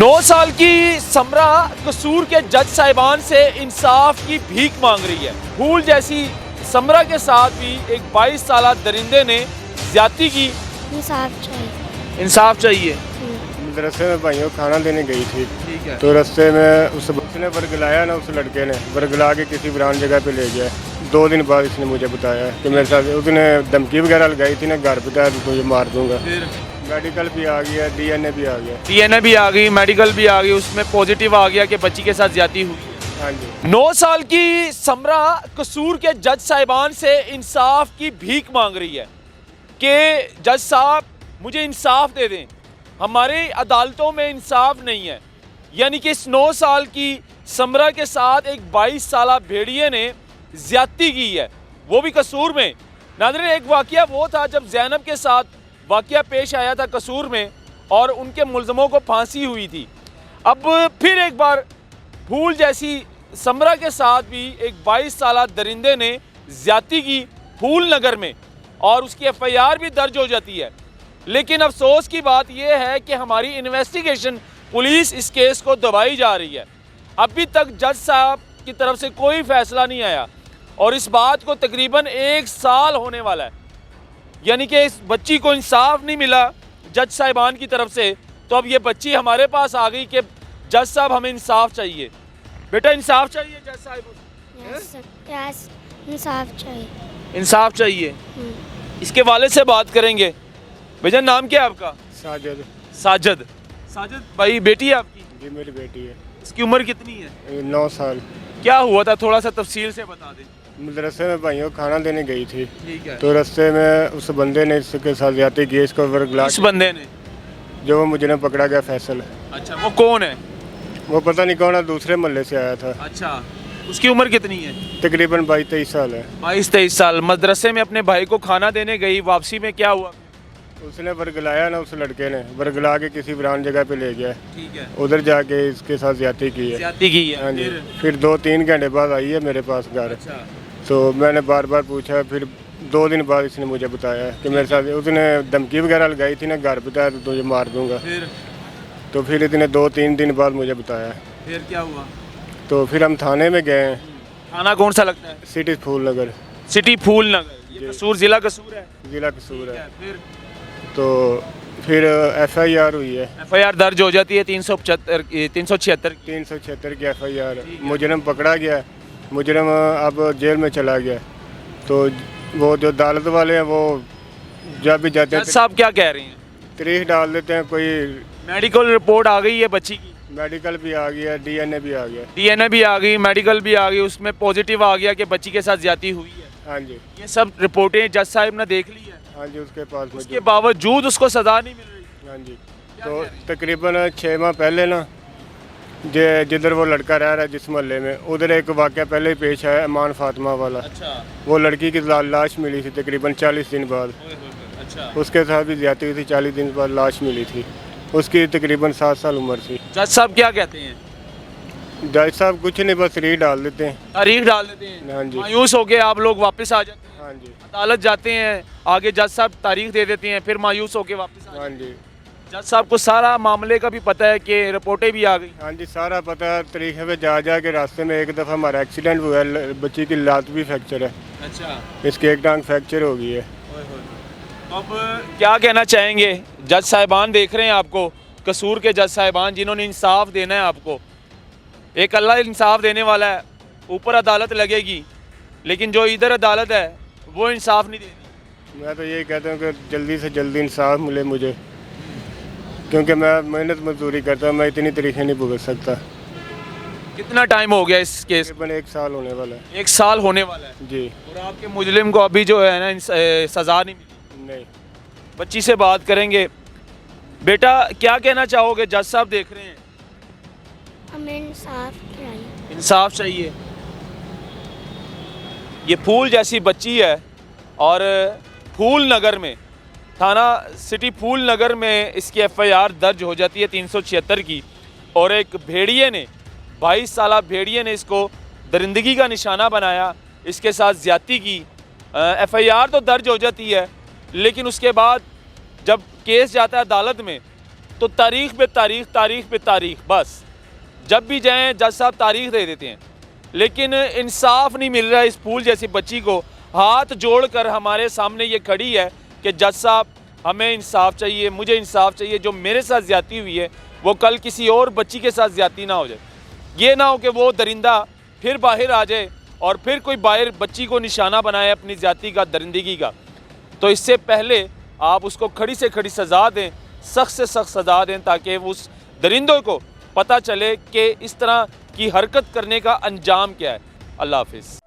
9 साल की समरा कसूर के जज साहिबान से इंसाफ की भीख मांग रही है। फूल जैसी समरा के साथ भी एक 22 साल दरिंदे ने ज्यादती की। इंसाफ चाहिए। इंसाफ चाहिए। मदरसे में भाइयों खाना देने गई थी, ठीक है। तो रास्ते में उस बच्चे ने बरगलाया ना, उस लड़के ने बरगला के किसी वीरान जगह पे ले गया। 2 दिन बाद इसने मुझे बताया कि मेरे साथ उसने धमकी वगैरह लगाई थी ना, घर पे था तुझे मार दूंगा। फिर मेडिकल भी आ गया, डीएनए भी आ गया। डीएनए भी आ गई, मेडिकल भी आ गई, उसमें पॉजिटिव आ गया कि बच्ची के साथ ज्यादती हुई। हाँ जी। 9 साल की समरा कसूर के जज साहिबान से इंसाफ की भीख मांग रही है कि जज साहब मुझे इंसाफ दे दें, हमारी अदालतों में इंसाफ नहीं है। यानी कि इस 9 साल की समरा के साथ एक 22 साल भेड़िए ने ज्यादती की है, वो भी कसूर में। नाज़रीन, एक वाक़या वो था जब ज़ैनब के साथ वाक़या पेश आया था कसूर में और उनके मुलज़मों को फांसी हुई थी। अब फिर एक बार फूल जैसी समरा के साथ भी एक 22 साल दरिंदे ने ज्यादती की फूल नगर में और उसकी एफआईआर भी दर्ज हो जाती है। लेकिन अफसोस की बात यह है कि हमारी इन्वेस्टिगेशन पुलिस इस केस को दबाई जा रही है। अभी तक जज साहब की तरफ से कोई फैसला नहीं आया और इस बात को तकरीबन 1 साल होने वाला है। यानी कि इस बच्ची को इंसाफ नहीं मिला जज साहिबान की तरफ से, तो अब ये बच्ची हमारे पास आ गई कि जज साहब हमें इंसाफ चाहिए। बेटा इंसाफ चाहिए जज साहब? इंसाफ चाहिए। इंसाफ चाहिए। इसके वालिद से बात करेंगे। भैया नाम क्या है आपका? साजिद। साजिद। साजिद भाई, बेटी है आपकी? जी मेरी बेटी है। इसकी उम्र कितनी है? 9 साल। क्या हुआ था, थोड़ा सा तफसील से बता दें। मदरसे में भाइयों खाना देने गई थी, ठीक है। तो रास्ते में उस बंदे ने इसके साथ ज्यादती की, इसको बरगला इस बंदे ने? जो वो मुझे पकड़ा गया फैसल। अच्छा, वो कौन है? वो पता नहीं कौन है, दूसरे मोहल्ले से आया था। अच्छा, उसकी उम्र कितनी है? तकरीबन 22-23 साल है। 22-23 साल। मदरसे में अपने भाई को खाना देने गई, वापसी में क्या हुआ? उसने बरगलाया ना, उस लड़के ने बरगला के किसी वीरान जगह पे ले गया। ठीक है। उधर जाके इसके साथ ज्यादती की है। ज्यादती की है। हाँ जी। फिर 2-3 घंटे बाद आई है मेरे पास घर। अच्छा। तो मैंने बार बार पूछा, फिर 2 दिन बाद इसने मुझे बताया कि मेरे साथ उसने धमकी वगैरह लगाई थी ना, घर पे था तुझे मार दूंगा। तो फिर इसने 2-3 दिन बाद मुझे बताया। फिर क्या हुआ? तो फिर हम थाने में गए। थाना कौन सा लगता है? सिटी फूल नगर। सिटी फूल नगर। ये कसूर, जिला कसूर है? जिला कसूर है। फिर? तो फिर एफआईआर हुई है। एफआईआर दर्ज हो जाती है 376 की एफआईआर। मुजरम पकड़ा गया, मुजरम अब जेल में चला गया। तो वो जो अदालत वाले हैं वो जब भी जाते हैं साहब क्या कह रही हैं? तारीख डाल देते हैं। कोई मेडिकल रिपोर्ट आ गई है बच्ची की? मेडिकल भी आ गया, डीएनए भी आ गया। डीएनए भी आ गई, मेडिकल भी आ गई, उसमें पॉजिटिव आ गया कि बच्ची के साथ ज्यादती हुई है। हाँ जी। ये सब रिपोर्टें जज साहब ने देख ली है? हाँ जी। उसके पास उसके बावजूद उसको सजा नहीं मिल रही? हाँ जी। तो तकरीबन 6 माह पहले ना, जिधर वो लड़का रह रहा है जिस मोहल्ले में, उधर एक वाक़या पहले ही पेश आया, अमान फातिमा वाला। अच्छा। वो लड़की की लाश मिली थी तकरीबन 40 दिन बाद। अच्छा। उसके साथ भी ज्यादती हुई थी, 40 दिन बाद लाश मिली थी। उसकी तकरीबन 7 साल उम्र थी। जज साहब क्या कहते हैं? जज साहब कुछ नहीं, बस तारीख डाल देते हैं। तारीख डाल देते हैं? हाँ जी। मायूस हो के आप लोग वापस आ जाते हैं? हाँ जी। अदालत जाते हैं, आगे जज साहब तारीख दे देते हैं, फिर मायूस होके वापस आ हाँ जाते हैं। जी। जज साहब को सारा मामले का भी पता है कि रिपोर्टें भी आ गई? हाँ जी, सारा पता है। तरीके पे जा के रास्ते में एक दफ़ा हमारा एक्सीडेंट हुआ है, बच्ची की लात भी फ्रैक्चर है। अच्छा। इसकी एक टांग फ्रैक्चर हो गई है। अब क्या कहना चाहेंगे? जज साहिबान देख रहे हैं आपको, कसूर के जज साहिबान जिन्होंने इंसाफ देना है आपको। एक अल्लाह इंसाफ देने वाला है, ऊपर अदालत लगेगी, लेकिन जो इधर अदालत है वो इंसाफ नहीं देती। मैं तो यही कहता हूँ कि जल्दी से जल्दी इंसाफ मिले मुझे, क्योंकि मैं मेहनत मजदूरी करता हूँ, मैं इतनी तरीके नहीं भुगत सकता। कितना टाइम हो गया इस केस? तकरीबन 1 साल होने वाला है। 1 साल होने वाला है जी। और आपके मुजरिम को अभी जो है ना सज़ा नहीं मिली? नहीं। बच्ची से बात करेंगे। बेटा क्या कहना चाहोगे? जज साहब देख रहे हैं, हमें इंसाफ चाहिए। इंसाफ चाहिए। ये फूल जैसी बच्ची है और फूल नगर में, थाना सिटी फूल नगर में इसकी एफआईआर दर्ज हो जाती है 376 की। और एक भेड़िए ने, 22 साल भेड़िए ने इसको दरिंदगी का निशाना बनाया, इसके साथ ज्यादती की। एफआईआर तो दर्ज हो जाती है, लेकिन उसके बाद जब केस जाता है अदालत में तो तारीख पे तारीख, तारीख पे तारीख, बस जब भी जाएं जज साहब तारीख दे देते हैं, लेकिन इंसाफ नहीं मिल रहा। इस फूल जैसी बच्ची को हाथ जोड़कर हमारे सामने ये खड़ी है कि जज साहब हमें इंसाफ चाहिए, मुझे इंसाफ चाहिए। जो मेरे साथ ज़्यादती हुई है वो कल किसी और बच्ची के साथ ज़्यादती ना हो जाए। ये ना हो कि वो दरिंदा फिर बाहर आ जाए और फिर कोई बाहर बच्ची को निशाना बनाए अपनी ज़्यादती का, दरिंदगी का। तो इससे पहले आप उसको खड़ी से खड़ी सज़ा दें, सख्त से सख्त सज़ा दें, ताकि उस दरिंदों को पता चले कि इस तरह की हरकत करने का अंजाम क्या है। अल्लाह हाफिज़।